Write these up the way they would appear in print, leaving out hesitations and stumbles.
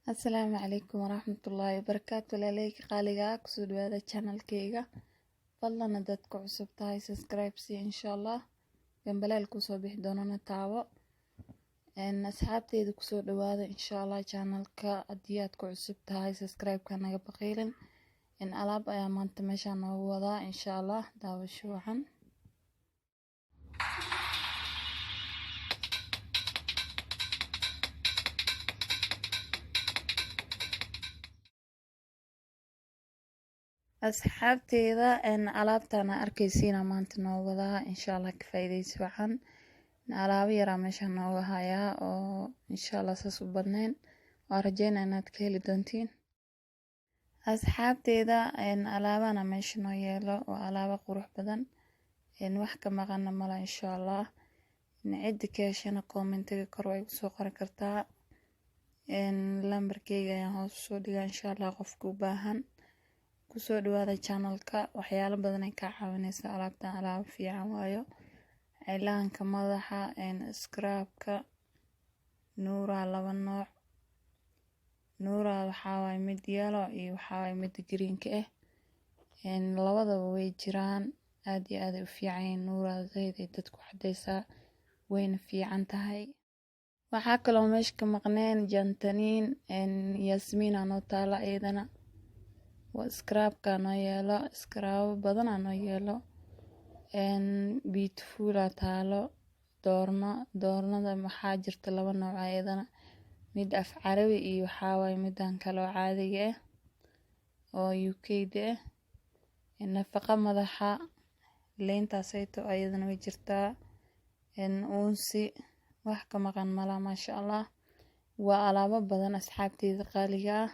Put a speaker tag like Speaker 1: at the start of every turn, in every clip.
Speaker 1: Asalaamu calaykum waraxmatullaahi wabarakaatu. Walaaleyga qaaliga ah kusoo dhawaada channelkayga. Fadlan haddaad ku cusub tahay subscribe si insha Allah gambaleel kusoo bixi doonana taawo. Asxaabteyda kusoo dhawaada insha Allah channelka. Haddii aad ku cusub tahay subscribe-ka naga baqiilin. Alaab ayaa maanta meeshaan noogu wadaa insha Allah daawasho wacan. asxaabteyda alaabtana arkaysiina maanta noo wadaa insha Allah ka faa'iideysi wacan. Alaabo yar meeshaan nooga hayaa oo insha Allah saas u badnayn. Waa rajeynaa inaad ka heli doontiin. asxaabteyda alaabana meesha noo yeelo waa alaabo qurux badan. wax ka maqana mala insha Allah. cidi ka heshana commentiga kor way soo qori kartaa. lambarkayga ayaan hoos soo dhigaa insha Allah qofka u baahan. kusoo dhawaada channelka. waxyaalo badan ay ka caawinaysaa alaabtan. alaabo fiican waayo. cilaanka madaxa, scrubka, nuura laba nooc. nuura waxaa waaye mid yellow iyo waxaa waaye mid greenka ah. labadaba way jiraan. aad iyo aad u fiican yihiin. nuura zayd ay dadku xadeysaa wayna fiican tahay. waxaa kaloo meesha ka maqneen jantaniin yasmiin anoo taala iyadana. scrubka noo yeelo. scrub badan noo yeelo. beautiful taalo. doornada waxaa jirta laba nooc ayadana. mid af carabi iyo waxaa waaye midan kale oo caadiga ah oo UK-da ah. nafaqa madaxa leyntaas ayto ayadana way jirtaa. uunsi wax ka maqan mala maasha Allah. waa alaabo badan asxaabteyda qaaliga ah.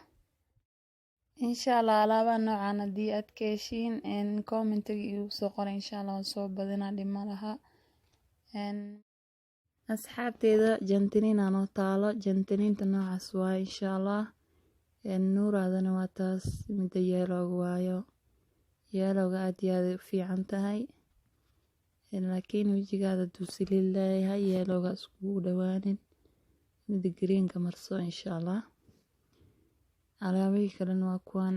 Speaker 1: insha Allah alaabaa noocan haddii aad ka heshiin commentiga igu soo qora insha Allah waan soo badinaa dhima laha. asxaabteyda jantaniin anoo taalo. jantaniinta noocaas waaye insha Allah. nuuraadana waa taas mida yellow waayo. yellowga aad iyo aad u fiican tahay. laakiin wajigaada duu saliid leeyahay yellowga iskugu dhawaanin. mida greenka marso insha Allah. alaabihii kalena waa kuwaan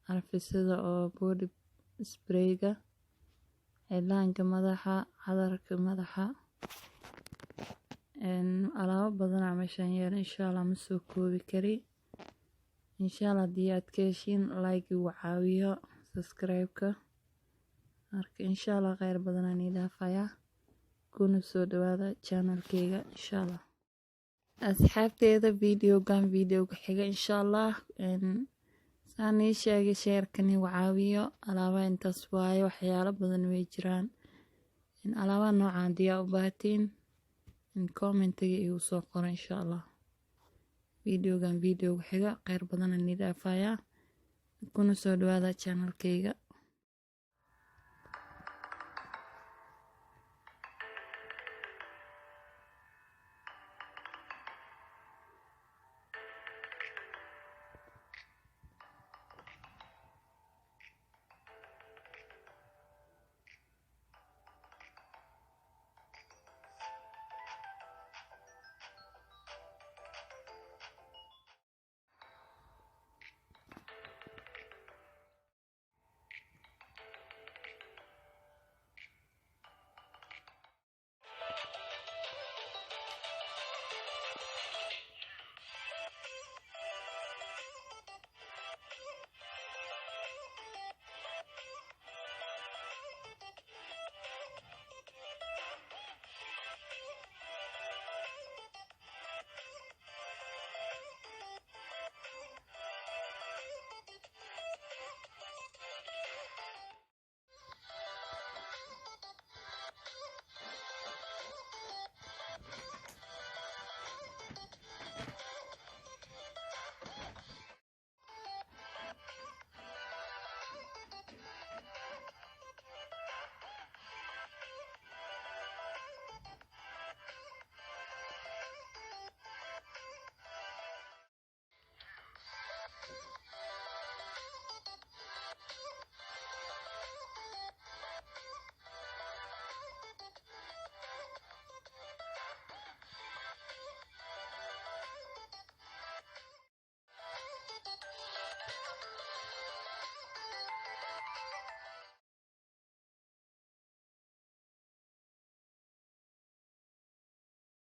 Speaker 1: carfisada oo body sprayga, cilaanka madaxa, cadarka madaxa. alaabo badan meeshaan yeelo insha Allah ma soo koobi kari. insha Allah haddii aad ka heshiin like igu caawiyo subscribe-ka. marka insha Allah khayr badan aan idaafayaa. kuna soo dhawaada channelkayga insha Allah. asxaabteyda videogan videoga xiga insha Allah. saan ii sheegay sheerkan igu caawiyo. alaabaha intaas waaye. waxyaalo badan way jiraan. alaabaha noocaan diyaa u baahatiin commentiga igu soo qoro insha Allah. videogan videoga xiga khayr badan aan idaafayaa. kuna soo dhawaada channelkayga.